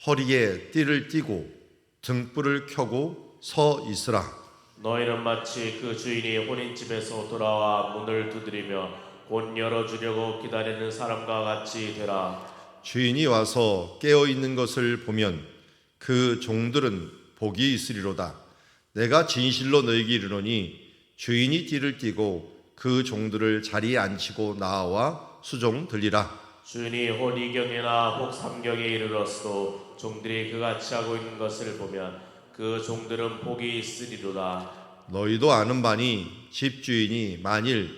허리에 띠를 띠고 등불을 켜고 서 있으라. 너희는 마치 그 주인이 혼인집에서 돌아와 문을 두드리며 곧 열어주려고 기다리는 사람과 같이 되라. 주인이 와서 깨어 있는 것을 보면 그 종들은 복이 있으리로다. 내가 진실로 너희에게 이르노니 주인이 띠를 띠고 그 종들을 자리에 앉히고 나와 수종 들리라. 주인이 혼 2경이나 혹 3경에 이르렀어도 종들이 그같이 하고 있는 것을 보면 그 종들은 복이 있으리로다. 너희도 아는 바니 집주인이 만일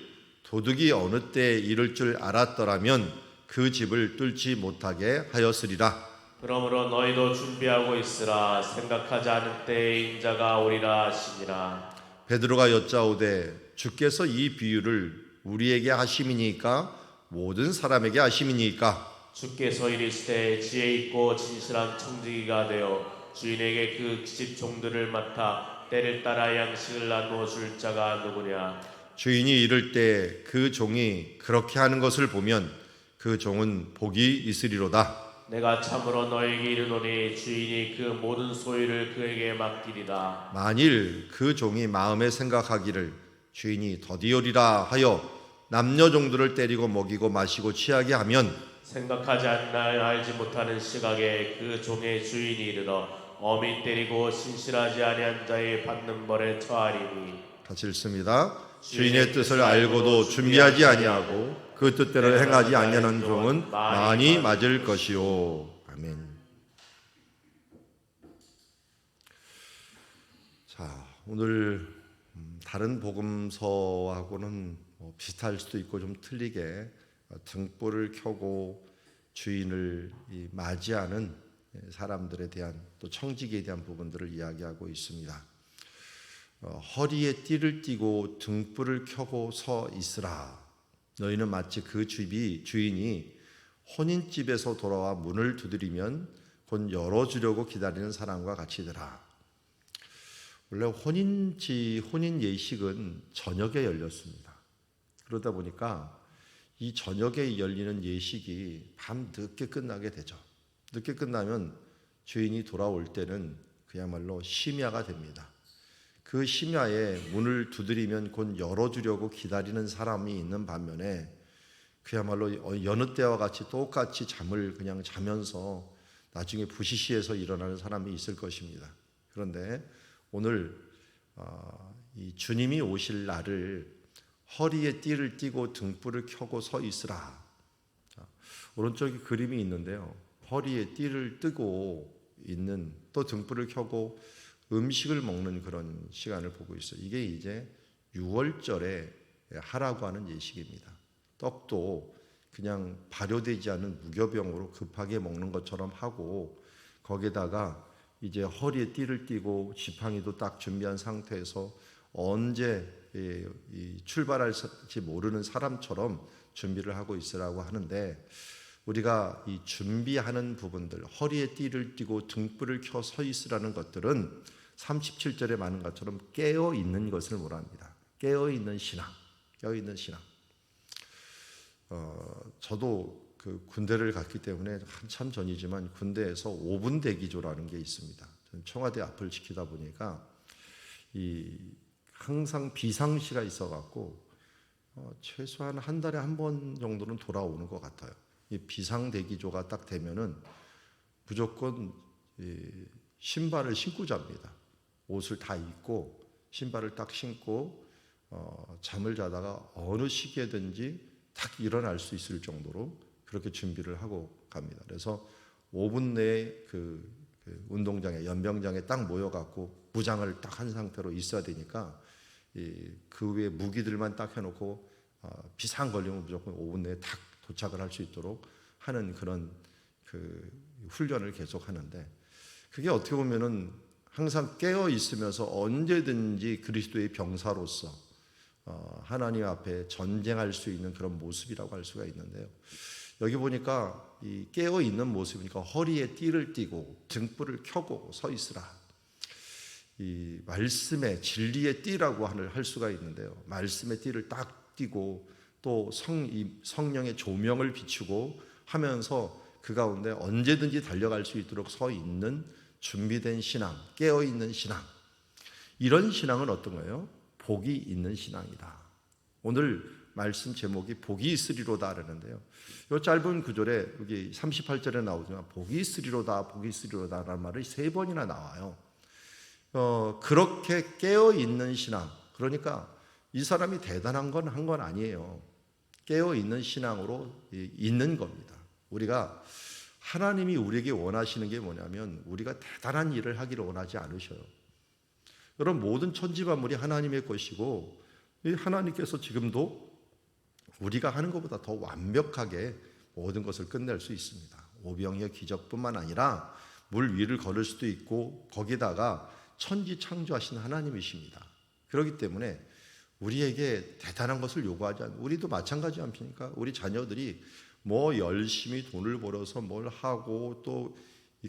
도둑이 어느 때에 이를 줄 알았더라면 그 집을 뚫지 못하게 하였으리라. 그러므로 너희도 준비하고 있으라. 생각하지 않은 때에 인자가 오리라 하시니라. 베드로가 여짜오되 주께서 이 비유를 우리에게 하심이니까 모든 사람에게 하심이니까. 주께서 이르시되 지혜 있고 진실한 청지기가 되어 주인에게 그 집 종들을 맡아 때를 따라 양식을 나누어 줄 자가 누구냐. 주인이 이를 때 그 종이 그렇게 하는 것을 보면 그 종은 복이 있으리로다. 내가 참으로 너에게 이르노니 주인이 그 모든 소유를 그에게 맡기리다. 만일 그 종이 마음에 생각하기를 주인이 더디오리라 하여 남녀 종들을 때리고 먹이고 마시고 취하게 하면 생각하지 않나 알지 못하는 시각에 그 종의 주인이 이르러 엄히 때리고 신실하지 아니한 자의 받는 벌에 처하리니. 같이 읽습니다. 주인의 뜻을 알고도 준비하지 아니하고 그 뜻대로 행하지 아니하는 종은 많이 맞을 것이요. 아멘. 자, 오늘 다른 복음서하고는 비슷할 수도 있고 좀 틀리게 등불을 켜고 주인을 맞이하는 사람들에 대한 또 청지기에 대한 부분들을 이야기하고 있습니다. 허리에 띠를 띠고 등불을 켜고 서 있으라. 너희는 마치 그 주인이 혼인집에서 돌아와 문을 두드리면 곧 열어주려고 기다리는 사람과 같이 되라. 원래 혼인 예식은 저녁에 열렸습니다. 그러다 보니까 이 저녁에 열리는 예식이 밤 늦게 끝나게 되죠. 늦게 끝나면 주인이 돌아올 때는 그야말로 심야가 됩니다. 그 심야에 문을 두드리면 곧 열어주려고 기다리는 사람이 있는 반면에 그야말로 여느 때와 같이 똑같이 잠을 그냥 자면서 나중에 부시시해서 일어나는 사람이 있을 것입니다. 그런데 오늘 이 주님이 오실 날을 허리에 띠를 띠고 등불을 켜고 서 있으라. 오른쪽에 그림이 있는데요. 허리에 띠를 뜨고 있는 또 등불을 켜고 음식을 먹는 그런 시간을 보고 있어요. 이게 이제 6월절에 하라고 하는 예식입니다. 떡도 그냥 발효되지 않은 무교병으로 급하게 먹는 것처럼 하고 거기에다가 이제 허리에 띠를 띠고 지팡이도 딱 준비한 상태에서 언제 출발할지 모르는 사람처럼 준비를 하고 있으라고 하는데 우리가 이 준비하는 부분들 허리에 띠를 띠고 등불을 켜 서 있으라는 것들은 37절에 많은 것처럼 깨어 있는 것을 말합니다. 깨어 있는 신앙, 깨어 있는 신앙. 저도 그 군대를 갔기 때문에 한참 전이지만 군대에서 5분 대기조라는 게 있습니다. 저는 청와대 앞을 지키다 보니까 항상 비상시가 있어갖고 최소한 한 달에 한 번 정도는 돌아오는 것 같아요. 이 비상 대기조가 딱 되면은 무조건 신발을 신고 잡니다. 옷을 다 입고 신발을 딱 신고 잠을 자다가 어느 시기에든지 딱 일어날 수 있을 정도로 그렇게 준비를 하고 갑니다. 그래서 5분 내에 그 운동장에 연병장에 딱 모여갖고 무장을 딱 한 상태로 있어야 되니까 그 외에 무기들만 딱 해놓고 비상 걸리면 무조건 5분 내에 딱 도착을 할 수 있도록 하는 그런 그 훈련을 계속 하는데 그게 어떻게 보면은 항상 깨어 있으면서 언제든지 그리스도의 병사로서 하나님 앞에 전쟁할 수 있는 그런 모습이라고 할 수가 있는데요. 여기 보니까 이 깨어 있는 모습이니까 허리에 띠를 띠고 등불을 켜고 서 있으라. 이 말씀의 진리의 띠라고 할 수가 있는데요. 말씀의 띠를 딱 띠고 또 성령의 조명을 비추고 하면서 그 가운데 언제든지 달려갈 수 있도록 서 있는 준비된 신앙, 깨어있는 신앙, 이런 신앙은 어떤 거예요? 복이 있는 신앙이다. 오늘 말씀 제목이 복이 있으리로다 그러는데요, 이 짧은 구절에 여기 38절에 나오지만 복이 있으리로다, 복이 있으리로다라는 말이 3번이나 나와요. 그렇게 깨어있는 신앙, 그러니까 이 사람이 대단한 건 한 건 아니에요. 깨어있는 신앙으로 있는 겁니다. 우리가 하나님이 우리에게 원하시는 게 뭐냐면 우리가 대단한 일을 하기를 원하지 않으셔요. 여러분, 모든 천지만물이 하나님의 것이고 하나님께서 지금도 우리가 하는 것보다 더 완벽하게 모든 것을 끝낼 수 있습니다. 오병이어 기적뿐만 아니라 물 위를 걸을 수도 있고 거기다가 천지 창조하신 하나님이십니다. 그렇기 때문에 우리에게 대단한 것을 요구하지 않고, 우리도 마찬가지 않습니까? 우리 자녀들이 뭐 열심히 돈을 벌어서 뭘 하고 또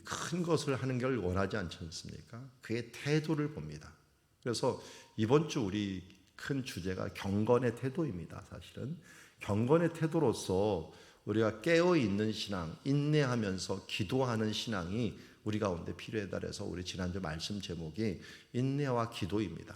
큰 것을 하는 걸 원하지 않지 않습니까? 그의 태도를 봅니다. 그래서 이번 주 우리 큰 주제가 경건의 태도입니다. 사실은 경건의 태도로서 우리가 깨어있는 신앙, 인내하면서 기도하는 신앙이 우리 가운데 필요하다 해서 우리 지난주 말씀 제목이 인내와 기도입니다.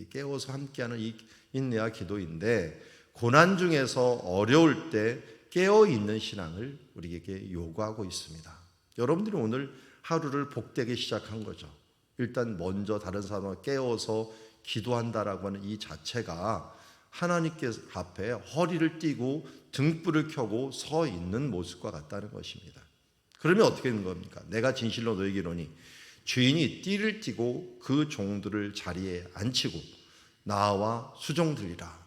깨어서 함께하는 이 인내와 기도인데, 고난 중에서 어려울 때 깨어있는 신앙을 우리에게 요구하고 있습니다. 여러분들이 오늘 하루를 복되게 시작한 거죠. 일단 먼저 다른 사람을 깨워서 기도한다라고 하는 이 자체가 하나님께 앞에 허리를 띠고 등불을 켜고 서 있는 모습과 같다는 것입니다. 그러면 어떻게 되는 겁니까? 내가 진실로 너에게 이르노니 주인이 띠를 띠고 그 종들을 자리에 앉히고 나와 수종들이라.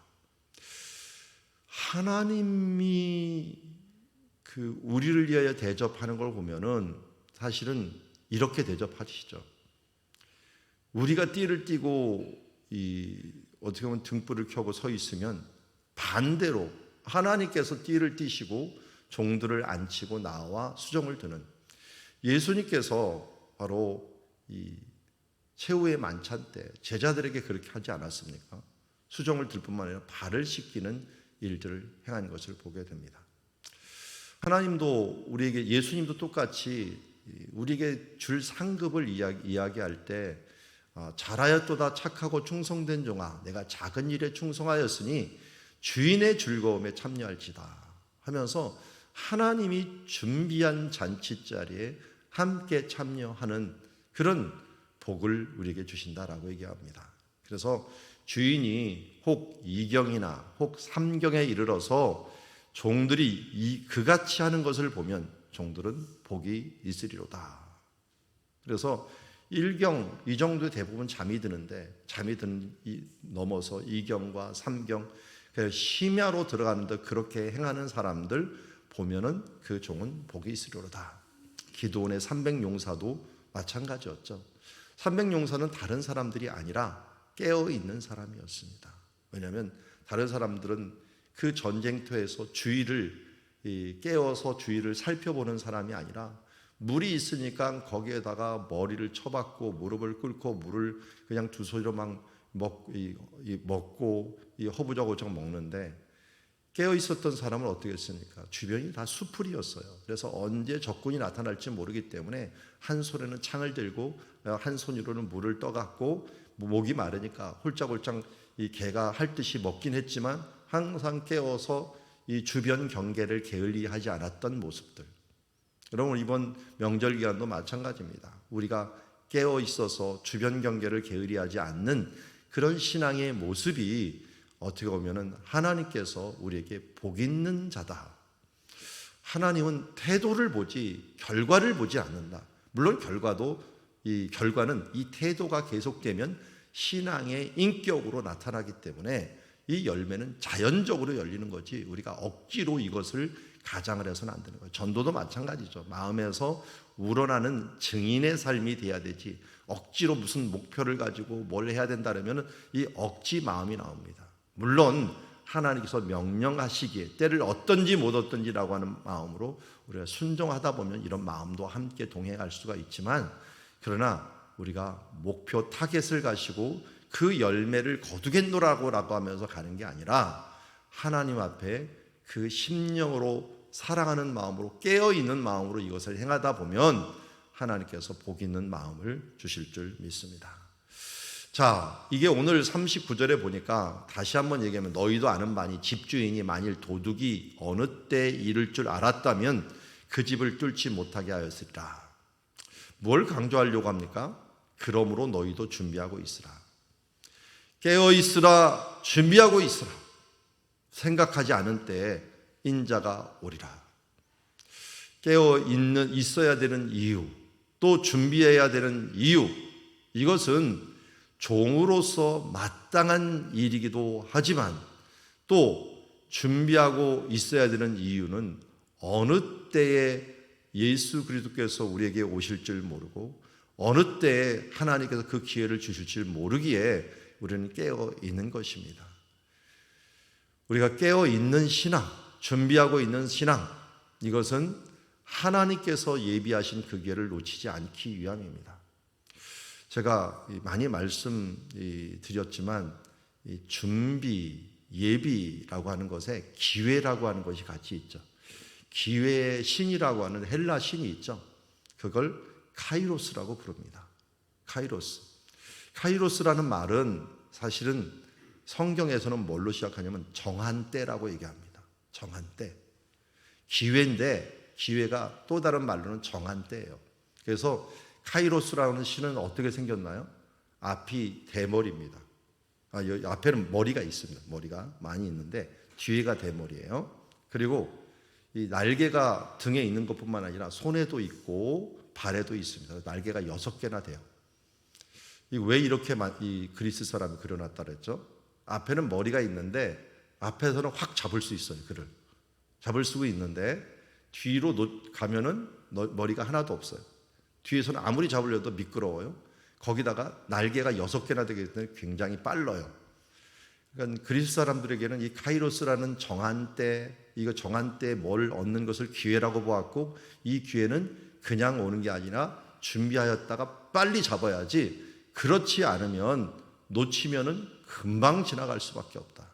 하나님이 우리를 위하여 대접하는 걸 보면은 사실은 이렇게 대접하시죠. 우리가 띠를 띠고 어떻게 보면 등불을 켜고 서 있으면 반대로 하나님께서 띠를 띠시고 종들을 앉히고 나와 수종을 드는, 예수님께서 바로 이 최후의 만찬 때 제자들에게 그렇게 하지 않았습니까? 수종을 들 뿐만 아니라 발을 씻기는 일들을 행한 것을 보게 됩니다. 하나님도 우리에게, 예수님도 똑같이 우리에게 줄 상급을 이야기할 때 잘하였도다 착하고 충성된 종아, 내가 작은 일에 충성하였으니 주인의 즐거움에 참여할지다 하면서 하나님이 준비한 잔치자리에 함께 참여하는 그런 복을 우리에게 주신다라고 얘기합니다. 그래서 주인이 혹 2경이나 혹 3경에 이르러서 종들이 그같이 하는 것을 보면 종들은 복이 있으리로다. 그래서 1경 이 정도 대부분 잠이 드는데, 잠이 넘어서 2경과 3경 심야로 들어가는데 그렇게 행하는 사람들 보면은 그 종은 복이 있으리로다. 기드온의 300용사도 마찬가지였죠. 300용사는 다른 사람들이 아니라 깨어있는 사람이었습니다. 왜냐하면 다른 사람들은 그 전쟁터에서 주위를 깨어서 주위를 살펴보는 사람이 아니라 물이 있으니까 거기에다가 머리를 쳐박고 무릎을 꿇고 물을 그냥 두 손으로 막 먹고 허부적허부적 먹는데, 깨어 있었던 사람은 어떻게 했습니까? 주변이 다 수풀이었어요. 그래서 언제 적군이 나타날지 모르기 때문에 한 손에는 창을 들고 한 손으로는 물을 떠갖고, 목이 마르니까 홀짝홀짝 이 개가 할 듯이 먹긴 했지만 항상 깨어서 이 주변 경계를 게을리하지 않았던 모습들. 여러분, 이번 명절 기간도 마찬가지입니다. 우리가 깨어 있어서 주변 경계를 게을리하지 않는 그런 신앙의 모습이 어떻게 보면은 하나님께서 우리에게 복 있는 자다. 하나님은 태도를 보지 결과를 보지 않는다. 물론 결과는 이 태도가 계속되면 신앙의 인격으로 나타나기 때문에 이 열매는 자연적으로 열리는 거지 우리가 억지로 이것을 가장을 해서는 안 되는 거예요. 전도도 마찬가지죠. 마음에서 우러나는 증인의 삶이 돼야 되지, 억지로 무슨 목표를 가지고 뭘 해야 된다 그러면 이 억지 마음이 나옵니다. 물론 하나님께서 명령하시기에 때를 얻든지 못 얻든지라고 하는 마음으로 우리가 순종하다 보면 이런 마음도 함께 동행할 수가 있지만, 그러나 우리가 목표 타겟을 가지고 그 열매를 거두겠노라고 하면서 가는 게 아니라 하나님 앞에 그 심령으로 사랑하는 마음으로 깨어있는 마음으로 이것을 행하다 보면 하나님께서 복 있는 마음을 주실 줄 믿습니다. 자, 이게 오늘 39절에 보니까 다시 한번 얘기하면 너희도 아는 바니 집주인이 만일 도둑이 어느 때 이를 줄 알았다면 그 집을 뚫지 못하게 하였으리라. 뭘 강조하려고 합니까? 그러므로 너희도 준비하고 있으라. 깨어 있으라, 준비하고 있으라. 생각하지 않은 때에 인자가 오리라. 깨어 있어야 되는 이유, 또 준비해야 되는 이유, 이것은 종으로서 마땅한 일이기도 하지만 또 준비하고 있어야 되는 이유는 어느 때에 예수 그리스도께서 우리에게 오실 줄 모르고 어느 때에 하나님께서 그 기회를 주실 줄 모르기에 우리는 깨어 있는 것입니다. 우리가 깨어 있는 신앙, 준비하고 있는 신앙, 이것은 하나님께서 예비하신 그 기회를 놓치지 않기 위함입니다. 제가 많이 말씀드렸지만 준비, 예비라고 하는 것에 기회라고 하는 것이 같이 있죠. 기회의 신이라고 하는 헬라 신이 있죠. 그걸 카이로스라고 부릅니다. 카이로스. 카이로스라는 말은 사실은 성경에서는 뭘로 시작하냐면 정한 때라고 얘기합니다. 정한 때. 기회인데 기회가 또 다른 말로는 정한 때예요. 그래서 카이로스라는 신은 어떻게 생겼나요? 앞이 대머리입니다. 여기 앞에는 머리가 있습니다. 머리가 많이 있는데 뒤에가 대머리예요. 그리고 이 날개가 등에 있는 것뿐만 아니라 손에도 있고 발에도 있습니다. 날개가 6개나 돼요. 왜 이렇게 이 그리스 사람이 그려놨다 그랬죠? 앞에는 머리가 있는데 앞에서는 확 잡을 수 있어요. 그를 잡을 수 있는데 뒤로 가면은 머리가 하나도 없어요. 뒤에서는 아무리 잡으려도 미끄러워요. 거기다가 날개가 6개나 되기 때문에 굉장히 빨라요. 그러니까 그리스 사람들에게는 이 카이로스라는 정한 때, 이거 정한 때에 뭘 얻는 것을 기회라고 보았고, 이 기회는 그냥 오는 게 아니라 준비하였다가 빨리 잡아야지, 그렇지 않으면 놓치면은 금방 지나갈 수밖에 없다.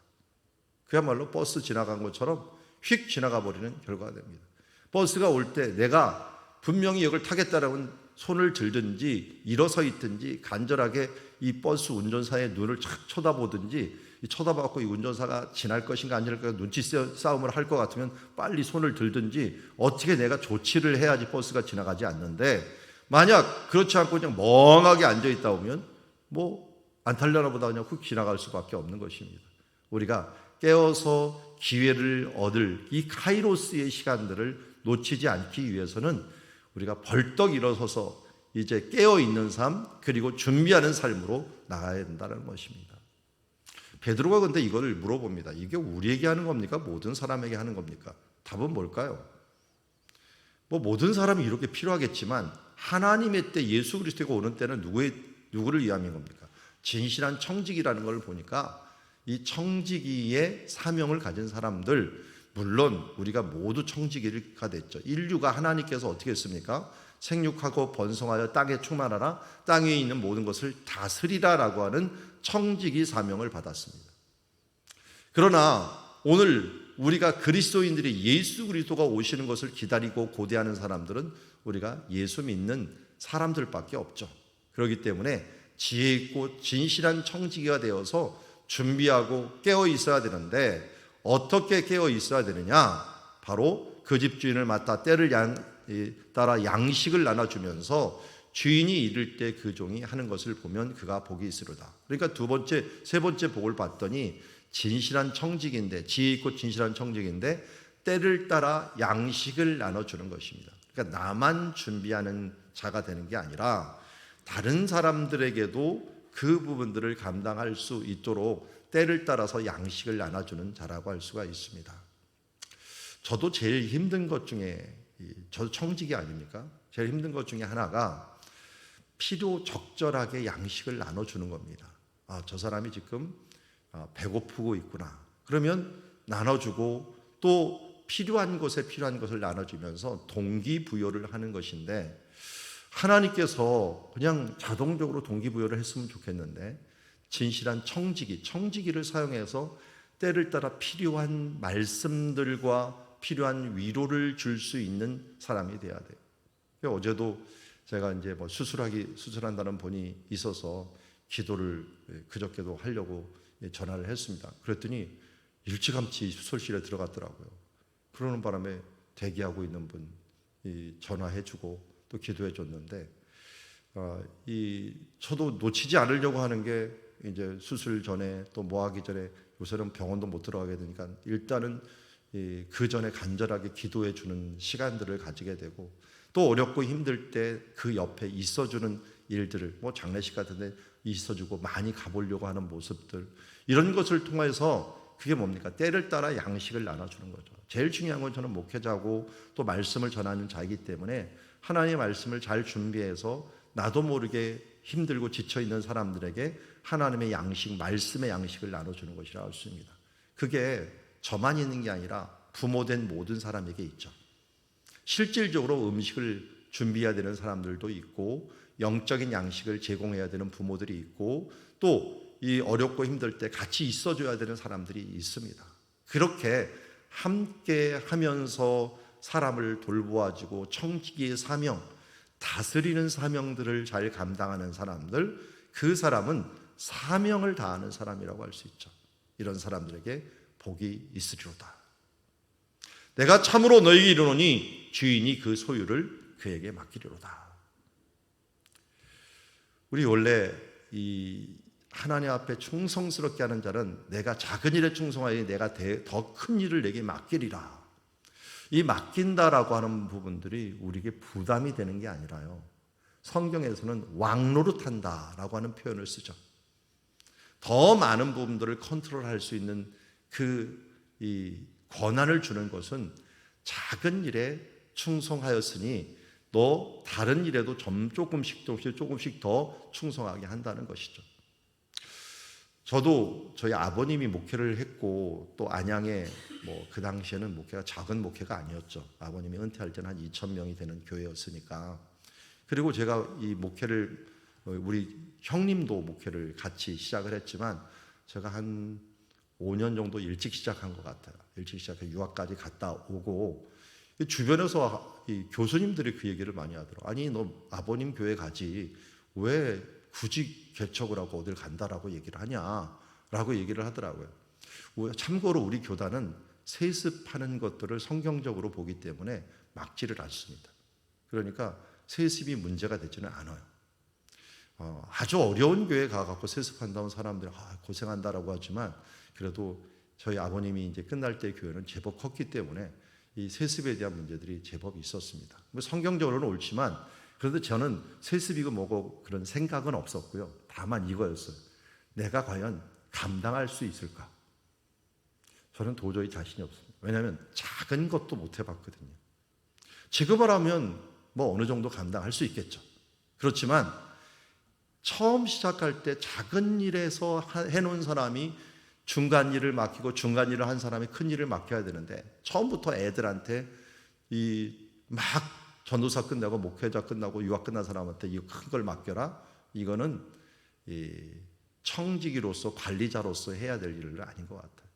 그야말로 버스 지나간 것처럼 휙 지나가 버리는 결과가 됩니다. 버스가 올 때 내가 분명히 이걸 타겠다라고 손을 들든지 일어서 있든지 간절하게 이 버스 운전사의 눈을 착 쳐다보든지 쳐다봐갖고 이 운전사가 지날 것인가 안 지날 것인가 눈치 싸움을 할 것 같으면 빨리 손을 들든지 어떻게 내가 조치를 해야지 버스가 지나가지 않는데, 만약 그렇지 않고 그냥 멍하게 앉아있다 보면 뭐 안 탈려나 보다 그냥 훅 지나갈 수밖에 없는 것입니다. 우리가 깨어서 기회를 얻을 이 카이로스의 시간들을 놓치지 않기 위해서는 우리가 벌떡 일어서서 이제 깨어있는 삶, 그리고 준비하는 삶으로 나가야 된다는 것입니다. 베드로가 근데 이걸 물어봅니다. 이게 우리에게 하는 겁니까? 모든 사람에게 하는 겁니까? 답은 뭘까요? 뭐 모든 사람이 이렇게 필요하겠지만 하나님의 때, 예수 그리스도가 오는 때는 누구를 위함인 겁니까? 진실한 청지기라는 걸 보니까 이 청지기의 사명을 가진 사람들, 물론 우리가 모두 청지기가 됐죠. 인류가 하나님께서 어떻게 했습니까? 생육하고 번성하여 땅에 충만하라, 땅 위에 있는 모든 것을 다스리라라고 하는 청지기 사명을 받았습니다. 그러나 오늘 우리가 그리스도인들이 예수 그리스도가 오시는 것을 기다리고 고대하는 사람들은 우리가 예수 믿는 사람들밖에 없죠. 그렇기 때문에 지혜 있고 진실한 청지기가 되어서 준비하고 깨어 있어야 되는데, 어떻게 깨어 있어야 되느냐? 바로 그 집주인을 맡아 때를 따라 양식을 나눠주면서 주인이 이를 때 그 종이 하는 것을 보면 그가 복이 있으리다. 그러니까 세 번째 복을 봤더니 진실한 청지기인데, 지혜 있고 진실한 청지기인데 때를 따라 양식을 나눠주는 것입니다. 그러니까 나만 준비하는 자가 되는 게 아니라 다른 사람들에게도 그 부분들을 감당할 수 있도록 때를 따라서 양식을 나눠주는 자라고 할 수가 있습니다. 저도 제일 힘든 것 중에, 저도 청지기 아닙니까? 제일 힘든 것 중에 하나가 필요 적절하게 양식을 나눠주는 겁니다. 저 사람이 지금 배고프고 있구나. 그러면 나눠주고 또 필요한 곳에 필요한 것을 나눠주면서 동기부여를 하는 것인데, 하나님께서 그냥 자동적으로 동기부여를 했으면 좋겠는데 진실한 청지기를 사용해서 때를 따라 필요한 말씀들과 필요한 위로를 줄 수 있는 사람이 돼야 돼요. 어제도 제가 이제 뭐 수술한다는 분이 있어서 기도를 그저께도 하려고 전화를 했습니다. 그랬더니 일찌감치 수술실에 들어갔더라고요. 그러는 바람에 대기하고 있는 분 전화해주고 또 기도해줬는데, 저도 놓치지 않으려고 하는 게 이제 수술 전에 또 뭐 하기 전에 요새는 병원도 못 들어가게 되니까 일단은 그 전에 간절하게 기도해주는 시간들을 가지게 되고, 또 어렵고 힘들 때 그 옆에 있어주는 일들을 뭐 장례식 같은데 있어주고 많이 가보려고 하는 모습들, 이런 것을 통해서 그게 뭡니까? 때를 따라 양식을 나눠주는 거죠. 제일 중요한 건 저는 목회자고 또 말씀을 전하는 자이기 때문에 하나님의 말씀을 잘 준비해서 나도 모르게 힘들고 지쳐있는 사람들에게 하나님의 양식, 말씀의 양식을 나눠주는 것이라고 할 수 있습니다. 그게 저만 있는 게 아니라 부모된 모든 사람에게 있죠. 실질적으로 음식을 준비해야 되는 사람들도 있고, 영적인 양식을 제공해야 되는 부모들이 있고, 또 이 어렵고 힘들 때 같이 있어줘야 되는 사람들이 있습니다. 그렇게 함께 하면서 사람을 돌보아주고 청지기의 사명, 다스리는 사명들을 잘 감당하는 사람들, 그 사람은 사명을 다하는 사람이라고 할 수 있죠. 이런 사람들에게 복이 있으리로다. 내가 참으로 너희에게 이르노니 주인이 그 소유를 그에게 맡기리로다. 우리 원래 이 하나님 앞에 충성스럽게 하는 자는 내가 작은 일에 충성하여 내가 더 큰 일을 내게 맡기리라. 이 맡긴다라고 하는 부분들이 우리에게 부담이 되는 게 아니라요, 성경에서는 왕노릇한다라고 하는 표현을 쓰죠. 더 많은 부분들을 컨트롤할 수 있는 이 권한을 주는 것은 작은 일에 충성하였으니 너 다른 일에도 조금씩 더 충성하게 한다는 것이죠. 저도 저희 아버님이 목회를 했고, 또 안양에 뭐 그 당시에는 목회가 작은 목회가 아니었죠. 아버님이 은퇴할 때는 한 2,000명이 되는 교회였으니까. 그리고 제가 이 목회를, 우리 형님도 목회를 같이 시작을 했지만 제가 한 5년 정도 일찍 시작한 것 같아요. 일찍 시작해 유학까지 갔다 오고, 주변에서 이 교수님들이 그 얘기를 많이 하더라고요. 아니 너 아버님 교회 가지 왜 굳이 개척을 하고 어딜 간다라고 얘기를 하냐라고 얘기를 하더라고요. 참고로 우리 교단은 세습하는 것들을 성경적으로 보기 때문에 막지를 않습니다. 그러니까 세습이 문제가 되지는 않아요. 아주 어려운 교회 가갖고 세습한다는 사람들이 고생한다라고 하지만, 그래도 저희 아버님이 이제 끝날 때 교회는 제법 컸기 때문에 이 세습에 대한 문제들이 제법 있었습니다. 성경적으로는 옳지만, 그런데 저는 세습이고 뭐고 그런 생각은 없었고요. 다만 이거였어요. 내가 과연 감당할 수 있을까? 저는 도저히 자신이 없습니다. 왜냐하면 작은 것도 못 해봤거든요. 지금을 하면 뭐 어느 정도 감당할 수 있겠죠. 그렇지만 처음 시작할 때 작은 일에서 해놓은 사람이 중간 일을 맡기고, 중간 일을 한 사람이 큰 일을 맡겨야 되는데, 처음부터 애들한테 막 전도사 끝나고 목회자 끝나고 유학 끝난 사람한테 이거 큰 걸 맡겨라, 이거는 청지기로서 관리자로서 해야 될 일은 아닌 것 같아요.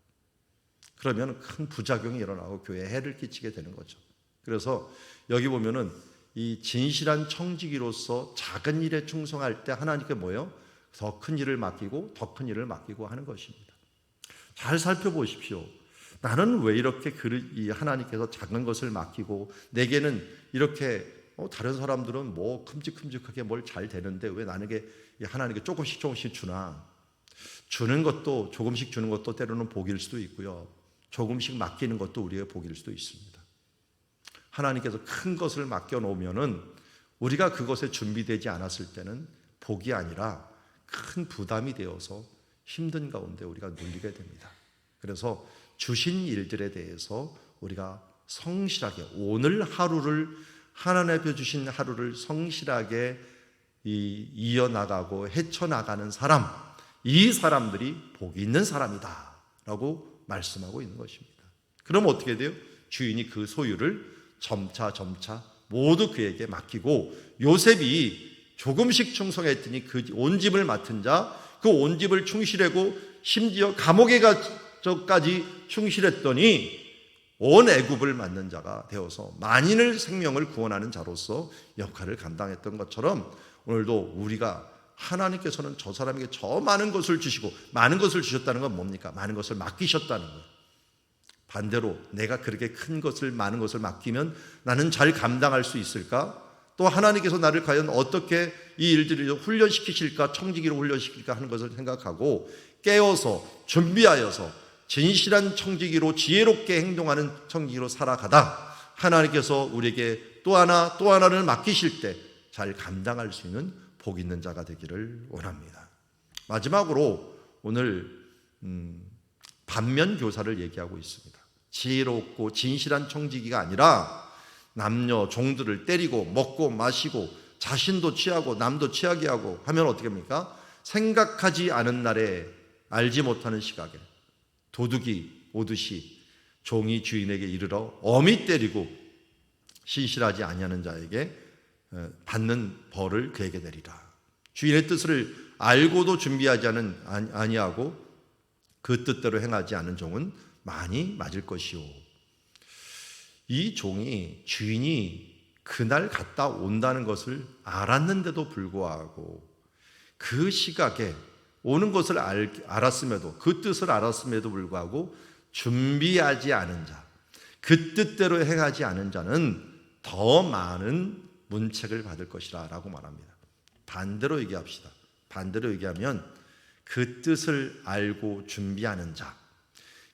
그러면 큰 부작용이 일어나고 교회에 해를 끼치게 되는 거죠. 그래서 여기 보면은 이 진실한 청지기로서 작은 일에 충성할 때 하나님께 뭐예요? 더 큰 일을 맡기고 더 큰 일을 맡기고 하는 것입니다. 잘 살펴보십시오. 나는 왜 이렇게 이 하나님께서 작은 것을 맡기고 내게는 이렇게 다른 사람들은 뭐 큼직큼직하게 뭘 잘 되는데 왜 나에게 하나님께 조금씩 주나? 주는 것도, 조금씩 주는 것도 때로는 복일 수도 있고요, 조금씩 맡기는 것도 우리의 복일 수도 있습니다. 하나님께서 큰 것을 맡겨놓으면은 우리가 그것에 준비되지 않았을 때는 복이 아니라 큰 부담이 되어서 힘든 가운데 우리가 눌리게 됩니다. 그래서 주신 일들에 대해서 우리가 성실하게, 오늘 하루를, 하나님 앞에 주신 하루를 성실하게 이어나가고 헤쳐나가는 사람, 이 사람들이 복이 있는 사람이다 라고 말씀하고 있는 것입니다. 그럼 어떻게 돼요? 주인이 그 소유를 점차 모두 그에게 맡기고, 요셉이 조금씩 충성했더니 그 온 집을 맡은 자, 그 온 집을 충실하고 심지어 감옥에 가서까지 충실했더니 온 애굽을 맡는 자가 되어서 만인을 생명을 구원하는 자로서 역할을 감당했던 것처럼 오늘도 우리가 하나님께서는 저 사람에게 저 많은 것을 주시고 많은 것을 주셨다는 건 뭡니까? 많은 것을 맡기셨다는 거예요. 반대로 내가 그렇게 큰 것을 많은 것을 맡기면 나는 잘 감당할 수 있을까? 또 하나님께서 나를 과연 어떻게 이 일들을 훈련시키실까? 청지기로 훈련시킬까 하는 것을 생각하고 깨어서 준비하여서 진실한 청지기로 지혜롭게 행동하는 청지기로 살아가다 하나님께서 우리에게 또 하나를 맡기실 때 잘 감당할 수 있는 복 있는 자가 되기를 원합니다. 마지막으로 오늘 반면 교사를 얘기하고 있습니다. 지혜롭고 진실한 청지기가 아니라 남녀 종들을 때리고 먹고 마시고 자신도 취하고 남도 취하게 하고 하면 어떻게 합니까? 생각하지 않은 날에 알지 못하는 시각에 도둑이 오듯이 종이 주인에게 이르러 엄히 때리고 신실하지 아니하는 자에게 받는 벌을 그에게 내리라. 주인의 뜻을 알고도 준비하지 아니하고 그 뜻대로 행하지 않은 종은 많이 맞을 것이요. 이 종이 주인이 그날 갔다 온다는 것을 알았는데도 불구하고 그 시각에 오는 것을 알았음에도 그 뜻을 알았음에도 불구하고 준비하지 않은 자, 그 뜻대로 행하지 않은 자는 더 많은 문책을 받을 것이라 라고 말합니다. 반대로 얘기합시다. 반대로 얘기하면 그 뜻을 알고 준비하는 자,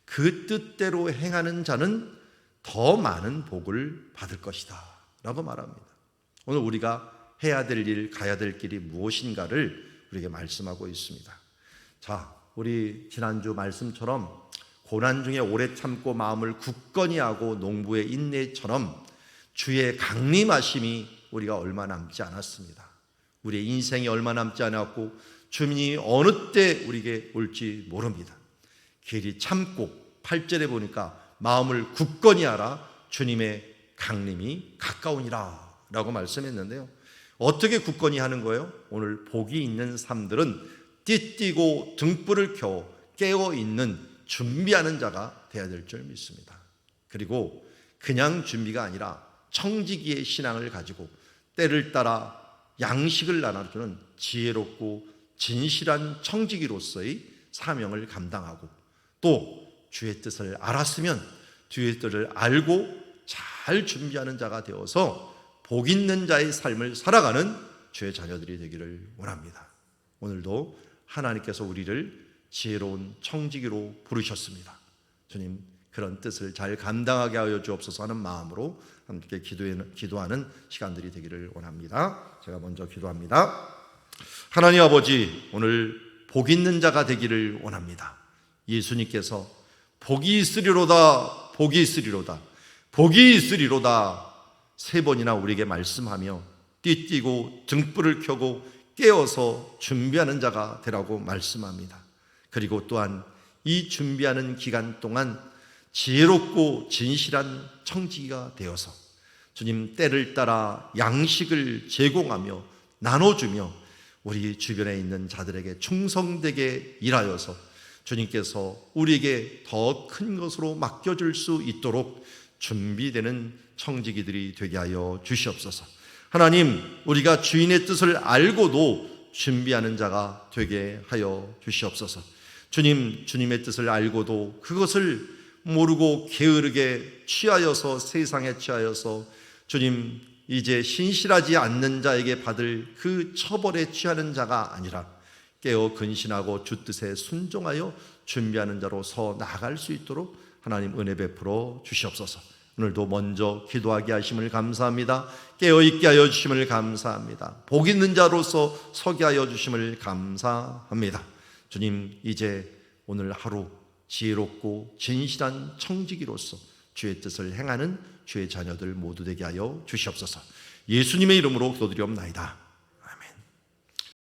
그 뜻대로 행하는 자는 더 많은 복을 받을 것이다 라고 말합니다. 오늘 우리가 해야 될 일, 가야 될 길이 무엇인가를 우리에게 말씀하고 있습니다. 자, 우리 지난주 말씀처럼 고난 중에 오래 참고 마음을 굳건히 하고 농부의 인내처럼 주의 강림하심이 우리가 얼마 남지 않았습니다. 우리의 인생이 얼마 남지 않았고 주님이 어느 때 우리에게 올지 모릅니다. 길이 참고 8절에 보니까 마음을 굳건히 하라 주님의 강림이 가까우니라 라고 말씀했는데요. 어떻게 굳건히 하는 거예요? 오늘 복이 있는 삶들은 띠띠고 등불을 켜 깨어있는 준비하는 자가 되어야 될 줄 믿습니다. 그리고 그냥 준비가 아니라 청지기의 신앙을 가지고 때를 따라 양식을 나눠주는 지혜롭고 진실한 청지기로서의 사명을 감당하고 또 주의 뜻을 알았으면 주의 뜻을 알고 잘 준비하는 자가 되어서 복 있는 자의 삶을 살아가는 주의 자녀들이 되기를 원합니다. 오늘도 하나님께서 우리를 지혜로운 청지기로 부르셨습니다. 주님, 그런 뜻을 잘 감당하게 하여 주옵소서 하는 마음으로 함께 기도하는 시간들이 되기를 원합니다. 제가 먼저 기도합니다. 하나님 아버지, 오늘 복 있는 자가 되기를 원합니다. 예수님께서 복이 있으리로다, 복이 있으리로다, 복이 있으리로다 3번이나 우리에게 말씀하며 띠띠고 등불을 켜고 깨어서 준비하는 자가 되라고 말씀합니다. 그리고 또한 이 준비하는 기간 동안 지혜롭고 진실한 청지기가 되어서 주님 때를 따라 양식을 제공하며 나눠주며 우리 주변에 있는 자들에게 충성되게 일하여서 주님께서 우리에게 더 큰 것으로 맡겨줄 수 있도록 준비되는 청지기들이 되게 하여 주시옵소서. 하나님, 우리가 주인의 뜻을 알고도 준비하는 자가 되게 하여 주시옵소서. 주님, 주님의 뜻을 알고도 그것을 모르고 게으르게 취하여서 세상에 취하여서 주님 이제 신실하지 않는 자에게 받을 그 처벌에 취하는 자가 아니라 깨어 근신하고 주 뜻에 순종하여 준비하는 자로 서 나갈 수 있도록 하나님 은혜 베풀어 주시옵소서. 오늘도 먼저 기도하게 하심을 감사합니다. 깨어있게 하여 주심을 감사합니다. 복 있는 자로서 서게 하여 주심을 감사합니다. 주님, 이제 오늘 하루 지혜롭고 진실한 청지기로서 주의 뜻을 행하는 주의 자녀들 모두 되게 하여 주시옵소서. 예수님의 이름으로 기도드리옵나이다.